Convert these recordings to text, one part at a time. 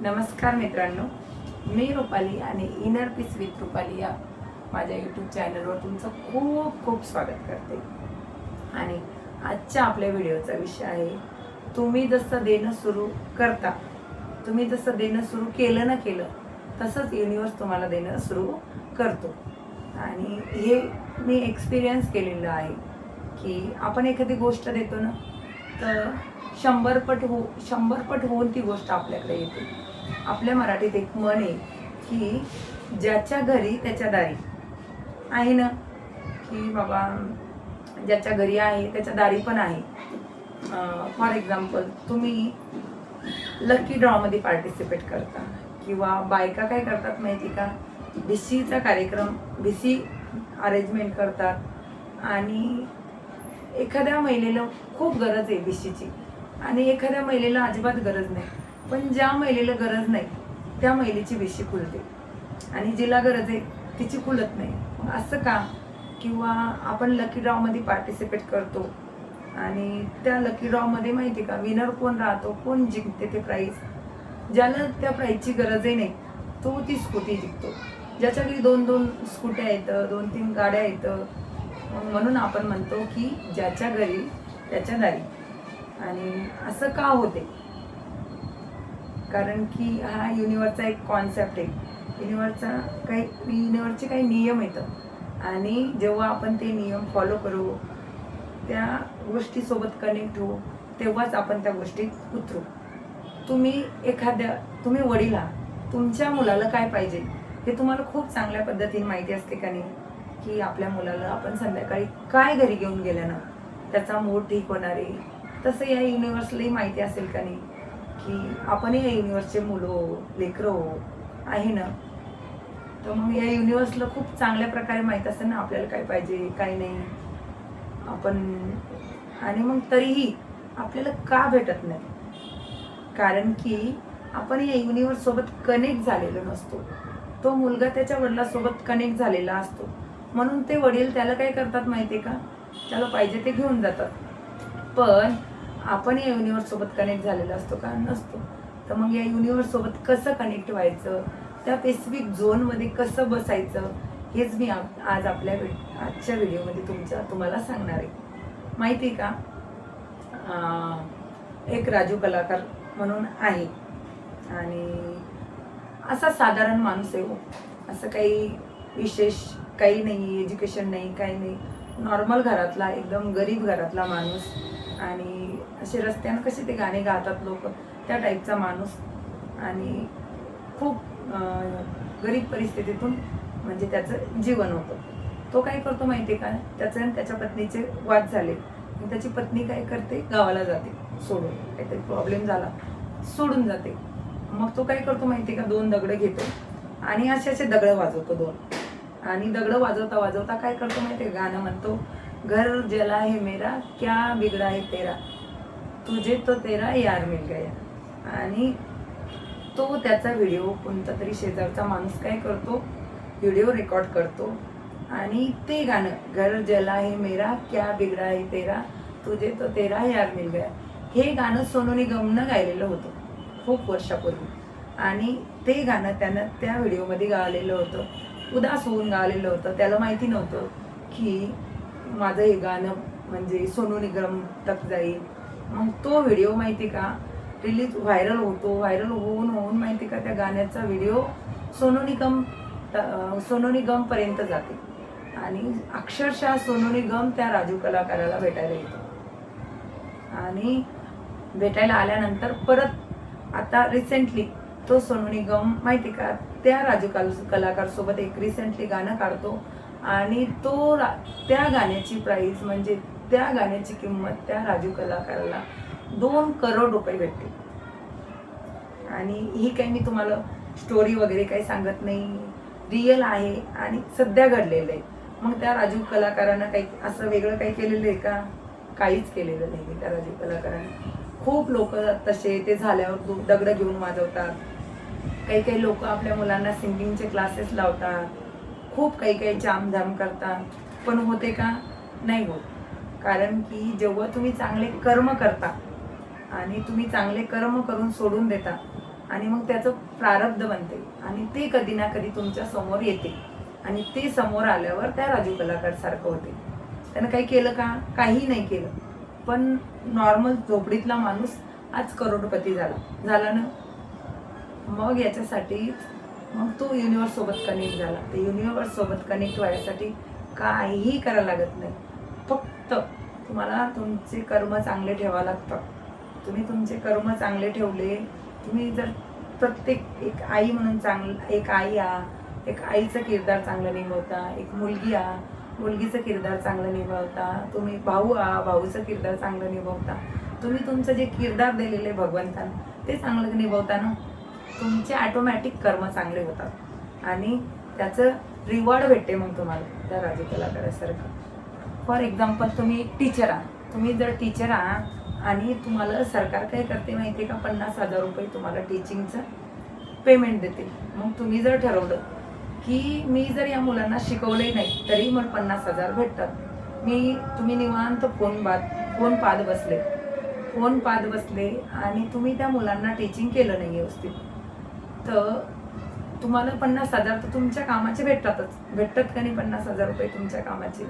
नमस्कार मित्रांनो, मी रुपाली आणि इनर पीस विथ रुपाली या माझ्या यूट्यूब चॅनलवर तुमचं खूप खूप स्वागत करते. आणि आजच्या आपल्या व्हिडिओचा विषय आहे, तुम्ही जसं देणं सुरू करता, तुम्ही जसं देणं सुरू केलं ना केलं तसंच युनिवर्स तुम्हाला देणं सुरू करतो. आणि हे मी एक्सपिरियन्स केलेलं आहे की आपण एखादी गोष्ट देतो ना, तर 100 पट होऊन ती गोष्ट आपल्याकडे येते. आपल्या मराठीत एक म्हण आहे की ज्याच्या घरी त्याच्या दारी आहे ना, की बाबा ज्याच्या घरी आहे त्याच्या दारी पण आहे. फॉर एक्झाम्पल, तुम्ही लकी ड्रॉमध्ये पार्टिसिपेट करता किंवा बायका काय करतात माहिती का, भिशीचा कार्यक्रम, भिशी अरेंजमेंट करतात आणि एखाद्या महिलेला खूप गरज आहे भिशीची आणि एखाद्या महिलेला अजिबात गरज नाही, पण ज्या महिलेला गरज नाही त्या महिलेची भिशी खुलते आणि जिला गरज आहे तिची खुलत नाही. मग असं का? किंवा आपण लकी ड्रॉमध्ये पार्टिसिपेट करतो आणि त्या लकी ड्रॉमध्ये माहिती का विनर कोण राहतो, कोण जिंकते ते प्राईज. ज्याला त्या प्राईजची गरजही नाही तो ती स्कूटी जिंकतो. ज्याच्या घरी 2-2 स्कूट्या येतं, 2-3 गाड्या येतं. म्हणून आपण म्हणतो की ज्याच्या घरी त्याच्या दारी. आणि असं का होते? कारण की हा युनिवर्सचा एक कॉन्सेप्ट आहे. युनिवर्सचे काही नियम येतात आणि जेव्हा आपण ते नियम फॉलो करू, त्या गोष्टीसोबत कनेक्ट होऊ, तेव्हाच आपण त्या गोष्टीत उतरू. तुम्ही वडील आहात, तुमच्या मुलाला काय पाहिजे हे तुम्हाला खूप चांगल्या पद्धतीने माहिती असते का नाही, की आपल्या मुलाला आपण संध्याकाळी काय घरी घेऊन गेल्यानं त्याचा मूड ठीक होणार आहे. तसं या युनिवर्सलाही माहिती असेल का नाही, की आपणही या युनिवर्सचे मुलं लेकरं आहे ना. तर मग या युनिवर्सला खूप चांगल्या प्रकारे माहीत असतं ना आपल्याला काय पाहिजे काय नाही. आणि मग तरीही आपल्याला का भेटत नाही? कारण की आपण या युनिवर्स सोबत कनेक्ट झालेलो नसतो. तो मुलगा त्याच्या वडिलांसोबत कनेक्ट झालेला असतो, म्हणून ते वडील त्याला काय करतात माहिती आहे का, त्याला पाहिजे ते घेऊन जातात. पण आपण या युनिवर्स सोबत कनेक्ट झालेला असतो का? नसतो. तर मग या युनिवर्स सोबत कसं कनेक्ट व्हायचं, त्या स्पेसिफिक झोनमध्ये कसं बसायचं, हेच मी आज आजच्या व्हिडिओमध्ये तुम्हाला सांगणार आहे. माहिती आहे का, एक राजू कलाकार म्हणून आहे आणि असा साधारण माणूस आहे. असं काही विशेष काही नाही, एज्युकेशन नाही, काही नाही, नॉर्मल घरातला, एकदम गरीब घरातला माणूस. आणि असे रस्त्यानं कसे ते गाणे गातात लोक, त्या टाईपचा माणूस. आणि खूप गरीब परिस्थितीतून म्हणजे त्याचं जीवन होतं. तो काय करतो माहिती आहे का, त्याचं आणि त्याच्या पत्नीचे वाद झाले. त्याची पत्नी काय करते, गावाला जाते सोडून, काहीतरी प्रॉब्लेम झाला सोडून जाते. मग तो काय करतो माहिती आहे का, 2 दगडं घेतो आणि असे दगडं वाजवतो 2. आणि दगडं वाजवता वाजवता काय करतो माहिती आहे, गाणं म्हणतो, घर जला है मेरा क्या बिगड़ा है तेरा, तुझे तो तेरा यार मिल गया. आणि तो त्याचा व्हिडिओ कोणता तरी शेजारचा माणूस काय करतो, व्हिडिओ रेकॉर्ड करतो आणि ते गाणं, घर जला है मेरा क्या बिगड़ा है तेरा, तुझे तो तेरा यार मिल गया, हे गाणं सोनू निगमनं गायलेलं होतं खूप वर्षापूर्वी. आणि ते गाणं त्यानं त्या व्हिडिओमध्ये गायलेलं होतं, उदास होऊन गायलेलं होतं. त्याला माहिती नव्हतं की माझं हे गाणं म्हणजे सोनू निगम तक जाईल. मग तो व्हिडिओ माहिती का रिलीज व्हायरल होऊन माहिती का, त्या गाण्याचा व्हिडिओ सोनू निगम पर्यंत जाते आणि अक्षरशः सोनू निगम त्या राजू कलाकाराला भेटायला येतो. आणि भेटायला आल्यानंतर परत आता रिसेंटली तो सोनू निगम माहिती का त्या राजू कलाकार सोबत एक रिसेंटली गाणं काढतो आणि त्या गाण्याची प्राइस म्हणजे त्या गाण्याची किंमत त्या राजू कलाकाराला 2 करोड रुपये भेटते. आणि ही काही मी तुम्हाला स्टोरी वगैरे काही सांगत नाही, रिअल आहे आणि सध्या घडलेलं आहे. मग त्या राजू कलाकारानं काही असं वेगळं काही केलेलं आहे का? काहीच केलेलं नाही त्या राजू कलाकाराने. खूप लोक तसे ते झाल्यावर दगडं घेऊन वाजवतात. काही लोक आपल्या मुलांना सिंगिंगचे क्लासेस लावतात. खूप काही जामधाम करतात. पण होते का? नाही होत. कारण की जेव्हा तुम्ही चांगले कर्म करता आणि तुम्ही चांगले कर्म करून सोडून देता, आणि मग त्याचं प्रारब्ध बनते आणि ते कधी ना कधी तुमच्या समोर येते आणि ते समोर आल्यावर त्या राजू कलाकार सारखं होते. त्यानं काही केलं का? काही नाही केलं, पण नॉर्मल झोपडीतला माणूस आज करोडपती झाला ना. मग याच्यासाठी मग तो युनिवर्स सोबत कनेक्ट झाला. ते युनिवर्स सोबत कनेक्ट व्हायसाठी काहीही करायला लागत नाही. फक्त तुम्हाला तुमचे कर्म चांगले ठेवावं लागतात. तुम्ही तुमचे कर्म चांगले ठेवले, तुम्ही जर प्रत्येक एक आई म्हणून एक आई एक आईचं किरदार चांगलं निभवता, एक मुलगी मुलगीचं किरदार चांगलं निभवता, तुम्ही भाऊचं किरदार चांगलं निभवता, तुम्ही तुमचं जे किरदार दिलेले भगवंतानं ते चांगलं निभवता ना, तुमचे ऑटोमॅटिक कर्म चांगले होतात आणि त्याचं रिवॉर्ड भेटते मग तुम्हाला त्या राजू कलाकारासारखं. फॉर एक्झाम्पल तुम्ही एक टीचर तुम्ही जर टीचर आणि तुम्हाला सरकार काय करते माहिती आहे का? 50,000 रुपये तुम्हाला टीचिंगचं पेमेंट देते. मग तुम्ही जर ठरवलं की मी जर या मुलांना शिकवलंही नाही तरी मला 50,000 भेटतात, तुम्ही निवांत फोन पाहत बसले आणि तुम्ही त्या मुलांना टीचिंग केलं नाही व्यवस्थित, तर तुम्हाला 50,000 तर तुमच्या कामाचे भेटतात का नाही? 50,000 रुपये तुमच्या कामाचे.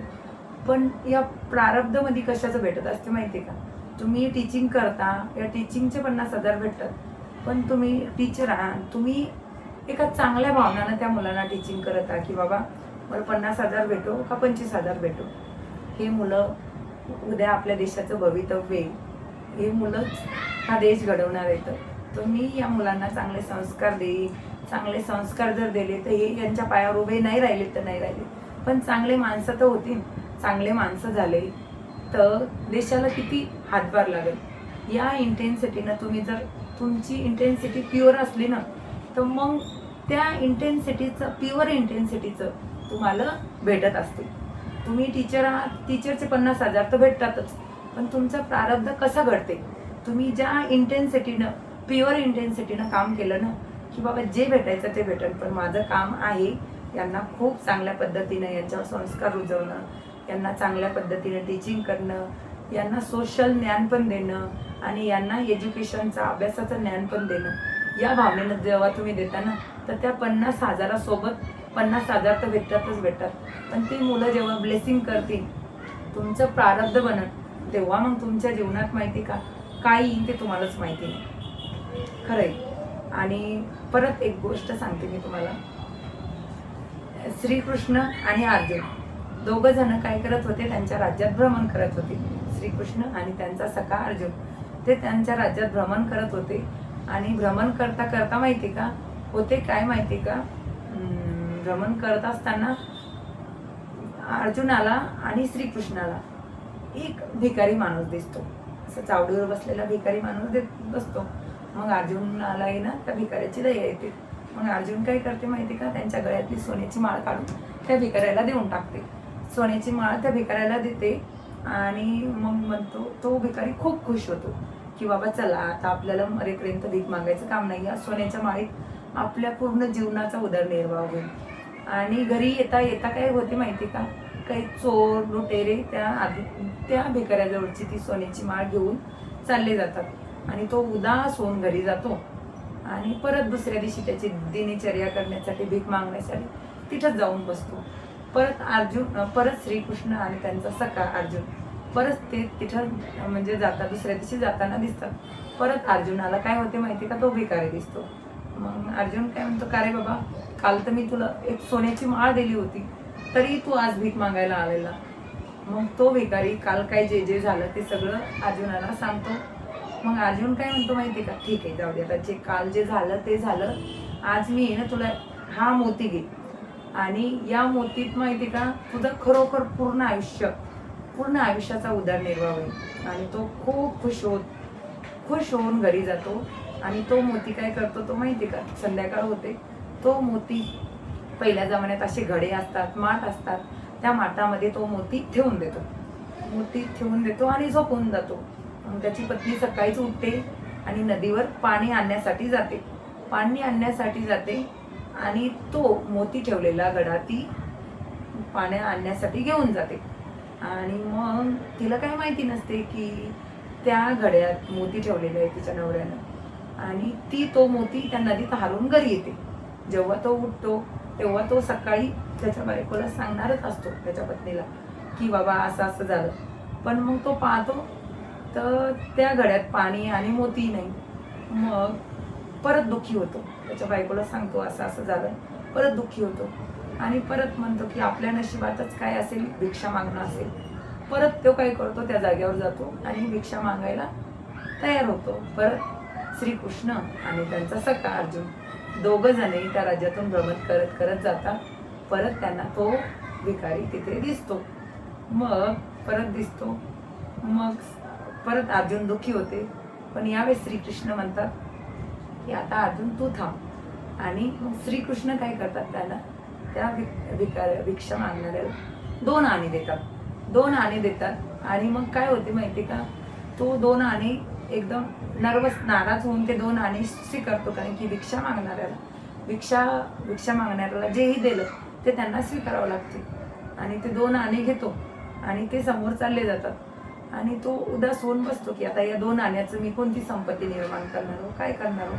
पण या प्रारब्धमध्ये कशाचं भेटत असते माहिती आहे का? तुम्ही टीचिंग करता, या टीचिंगचे 50,000 भेटतात, पण तुम्ही टीचर तुम्ही एका चांगल्या भावनानं त्या मुलांना टीचिंग करता की बाबा मला 50,000 भेटो का 25,000 भेटो, हे मुलं उद्या आपल्या देशाचं भवितव्य आहे. हे मुलंच हा देश घडवणार आहेत. तुम्ही या मुलांना चांगले संस्कार जर दिले तर हे यांच्या पायावर उभे नाही राहिले तर नाही राहिले, पण चांगले माणसं तर होतील. चांगले माणसं झाले तर देशाला किती हातभार लागेल. या इंटेन्सिटीनं तुम्ही जर तुमची इंटेन्सिटी प्युअर असली ना, तर मग त्या प्युअर इंटेन्सिटीचं तुम्हाला भेटत असते. तुम्ही टीचरचे 50,000 तर भेटतातच, पण तुमचं प्रारब्ध कसं घडते? तुम्ही ज्या इंटेन्सिटीनं प्युअर इंटेन्सिटीनं काम केलं ना, की बाबा जे भेटायचं ते भेटेल, पण माझं काम आहे यांना खूप चांगल्या पद्धतीनं यांच्यावर संस्कार रुजवणं, यांना चांगल्या पद्धतीनं टीचिंग करणं, यांना सोशल ज्ञान पण देणं आणि यांना एज्युकेशनचं अभ्यासाचं ज्ञान पण देणं. या भावनेनं जेव्हा तुम्ही देता ना, तर त्या 50,000सोबत 50,000 तर भेटतात, पण ती मुलं जेव्हा ब्लेसिंग करतील, तुमचं प्रारब्ध बनत, तेव्हा मग तुमच्या जीवनात माहिती का काय येईल ते तुम्हालाच माहिती नाही. खरंय. आणि परत एक गोष्ट सांगते मी तुम्हाला. श्रीकृष्ण आणि अर्जुन दोघं जण काय करत होते? त्यांच्या राज्यात भ्रमण करत होते. श्रीकृष्ण आणि त्यांचा सखा अर्जुन ते त्यांच्या राज्यात भ्रमण करत होते आणि भ्रमण करता करता माहिती का होते काय माहिती का? भ्रमण करत असताना अर्जुनाला आणि श्रीकृष्णाला एक भिकारी माणूस दिसतो. असं चावडीवर बसलेला भिकारी माणूस बसतो. मग अर्जुनालाही ना त्या भिकाऱ्याची दया येते. मग अर्जुन काय करते माहिती का? त्यांच्या गळ्यातली सोन्याची माळ काढून त्या भिकाऱ्याला देऊन टाकते. सोन्याची माळ त्या भिकाऱ्याला देते आणि मग म्हणतो, तो भिकारी खूप खुश होतो की बाबा चला आता आपल्याला मरेपर्यंत भीक मागायचं काम नाही. या सोन्याच्या माळीत आपल्या पूर्ण जीवनाचा उदरनिर्वाह होईल. आणि घरी येता येता काय होते माहिती का? काही चोर लुटेरे त्या भिकाऱ्याजवळची ती सोन्याची माळ घेऊन चालले जातात आणि तो उदास होऊन घरी जातो आणि परत दुसऱ्या दिवशी त्याची दिनचर्या करण्यासाठी भीक मागण्यासाठी तिथंच जाऊन बसतो. परत श्रीकृष्ण आणि त्यांचा सखा अर्जुन परत ते तिथं म्हणजे दुसऱ्या दिवशी जाताना दिसतात. परत अर्जुनाला काय होते माहिती का? तो भिकारी दिसतो. मग अर्जुन काय म्हणतो, का रे बाबा, काल तर मी तुला एक सोन्याची माळ दिली होती तरी तू आज भीक मागायला आलेला. मग तो भिकारी काल काय जे झालं ते सगळं अर्जुनाला सांगतो. मग अर्जुन काय म्हणतो माहिती का? ठीक आहे, जाऊ दे, आता काल जे झालं ते झालं. आज मी ना तुला हा मोती घे आणि या मोतीत माहिती का तुझं खरोखर पूर्ण आयुष्याचा उदरनिर्वाह होईल. आणि तो खूप खुश होऊन घरी जातो. आणि तो मोती काय करतो तो माहिती का? संध्याकाळ होते, तो मोती पहिल्या जमान्यात असे घडे असतात, माठ असतात, त्या माठामध्ये तो मोती ठेवून देतो आणि झोपून जातो. मग त्याची पत्नी सकाळीच उठते आणि नदीवर पाणी आणण्यासाठी जाते आणि तो मोती ठेवलेला घडा ती पाणी आणण्यासाठी घेऊन जाते. आणि मग तिला काय माहिती नसते की त्या घड्यात मोती ठेवलेले आहे तिच्या नवऱ्यानं. आणि तो मोती त्या नदीत हारून घरी येते. जेव्हा तो उठतो तेव्हा तो सकाळी त्याच्या बायकोला सांगणारच असतो, त्याच्या पत्नीला, की बाबा असं असं झालं. पण मग तो पाहतो तर त्या घड्यात पाणी आणि मोती नाही. मग परत दुःखी होतो, त्याच्या बायकोला सांगतो असं असं झालं, परत दुःखी होतो आणि परत म्हणतो की आपल्या नशिबातच काय असेल, भिक्षा मागणं असेल. परत तो काय करतो, त्या जागेवर जातो आणि भिक्षा मागायला तयार होतो. परत श्रीकृष्ण आणि त्यांचा सखा अर्जुन दोघं जणही त्या राज्यातून भ्रमण करत करत जातात. परत त्यांना तो भिकारी तिथे दिसतो. मग परत दिसतो, मग परत अर्जुन दुःखी होते. पण यावेळेस श्रीकृष्ण म्हणतात की आता अर्जुन तू थांब. आणि मग श्रीकृष्ण काय करतात, त्याला त्या भिक्षा मागणाऱ्याला 2 आणे देतात. 2 आणे देतात आणि मग काय होते माहिती का, तो 2 आणे एकदम नाराज होऊन ते 2 आणे स्वीकारतो. कारण की भिक्षा मागणाऱ्याला जेही दिलं ते त्यांना स्वीकारावं लागते. आणि ते 2 आणे घेतो आणि ते समोर चालले जातात. आणि तो उदास होऊन बसतो की आता या 2 आण्याचं मी कोणती संपत्ती निर्माण करणार हो, काय करणार हो,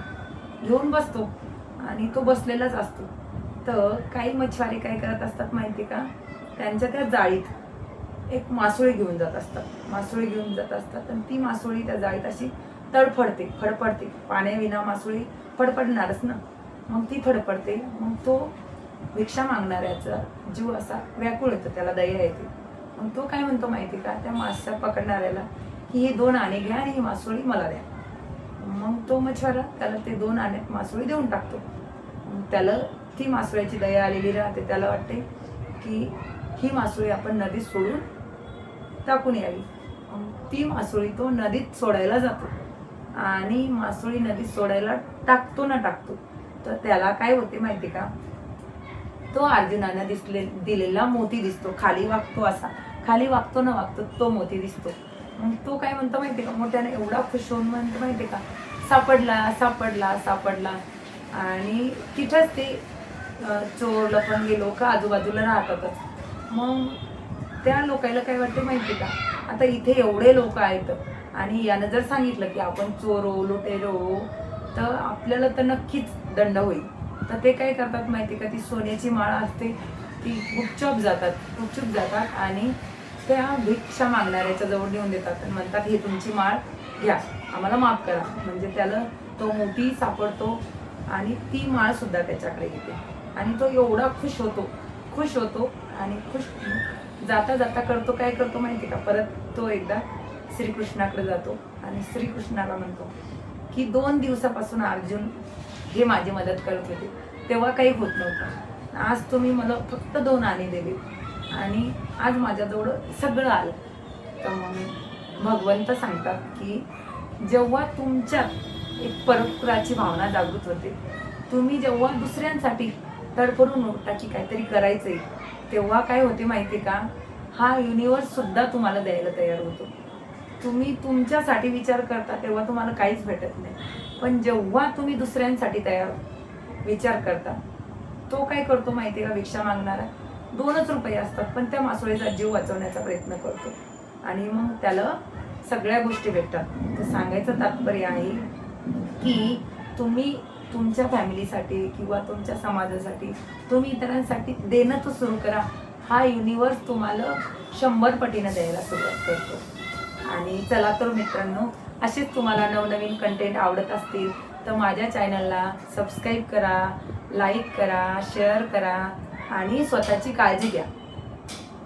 घेऊन बसतो. आणि तो बसलेलाच असतो. तर काही मच्छवारे काय करत असतात माहिती का, त्यांच्या त्या जाळीत एक मासोळी घेऊन जात असतात. आणि ती मासोळी त्या जाळीत अशी फडफडते. पाण्याविना मासोळी फडफडणारच ना. मग ती फडफडते. मग तो भिक्षा मागणाऱ्याचा जीव असा व्याकुळ येतो, त्याला दया येते. मग तो काय म्हणतो माहिती का, त्या मासा पकडणाऱ्याला, की हे 2 आणे घ्या आणि ही मासोळी मला द्या. मग तो मच्छवारा त्याला ते 2 आण्यात मासोळी देऊन टाकतो. मग त्याला ती मासोळ्याची दया आलेली राहते. त्याला वाटते की ही मासोळी आपण नदीत सोडून टाकून यावी. ती मासोळी तो नदीत सोडायला जातो. आणि मासोळी नदीत सोडायला टाकतो तर त्याला काय होते माहिती का, तो अर्जुनानं दिलेला मोती दिसतो. खाली वागतो तो मोती दिसतो. मग तो काय म्हणतो माहिती का, मोठ्याने एवढा खुश होऊन म्हणतो माहिती का, सापडला. आणि तिथंच ते चोर लपून गेलो का आजूबाजूला राहतातच. मग त्या लोकांना काय वाटते माहिती का, आता इथे एवढे लोक आहेत आणि यानं जर सांगितलं की आपण चोरो लुटेरो तर आपल्याला तर नक्कीच दंड होईल. तर ते काय करतात माहिती का, ती सोन्याची माळ असते ती गुपचूप जातात आणि त्या भिक्षा मागणाऱ्याच्या जवळ नेऊन देतात आणि म्हणतात ही तुमची माळ घ्या, आम्हाला माफ करा. म्हणजे त्याला तो मोती सापडतो आणि ती माळ सुद्धा त्याच्याकडे येते. आणि तो एवढा खुश होतो आणि जाता काय करतो माहिती का, परत तो एकदा श्रीकृष्णाकडे जातो आणि श्रीकृष्णाला म्हणतो की 2 दिवसापासून अर्जुन हे माझी मदत करत होते, तेव्हा काही होत नव्हतं. आज तुम्ही मला फक्त 2 आणे दिले आणि आज माझ्याजवळ सगळं आलं. तर मग भगवंत सांगतात की जेव्हा तुमच्यात एक परोपकाराची भावना जागृत होते, तुम्ही जेव्हा दुसऱ्यांसाठी तडफडून उठता की काहीतरी करायचंय, तेव्हा काय होते माहिती का, हा युनिवर्स सुद्धा तुम्हाला द्यायला तयार होतो. तुम्ही तुमच्यासाठी विचार करता तेव्हा तुम्हाला काहीच भेटत नाही. पण जेव्हा तुम्ही दुसऱ्यांसाठी विचार करता, तो काय करतो माहिती का, भिक्षा मागणारा 2च रुपये असतात पण त्या मासोळीचा जीव वाचवण्याचा प्रयत्न करतो आणि मग त्याला सगळ्या गोष्टी भेटतात. तर सांगायचं तात्पर्य आहे की तुम्ही तुमच्या फॅमिलीसाठी किंवा तुमच्या समाजासाठी तुम्ही इतरांसाठी देणं तर सुरू करा. हा युनिवर्स तुम्हाला 100 पटीनं द्यायला सुरुवात करतो. आणि चला तर मित्रांनो, असेच तुम्हाला नवनवीन कंटेंट आवडत असतील तर माझ्या चॅनलला सबस्क्राईब करा, लाईक करा, शेअर करा आणि स्वतःची काळजी घ्या.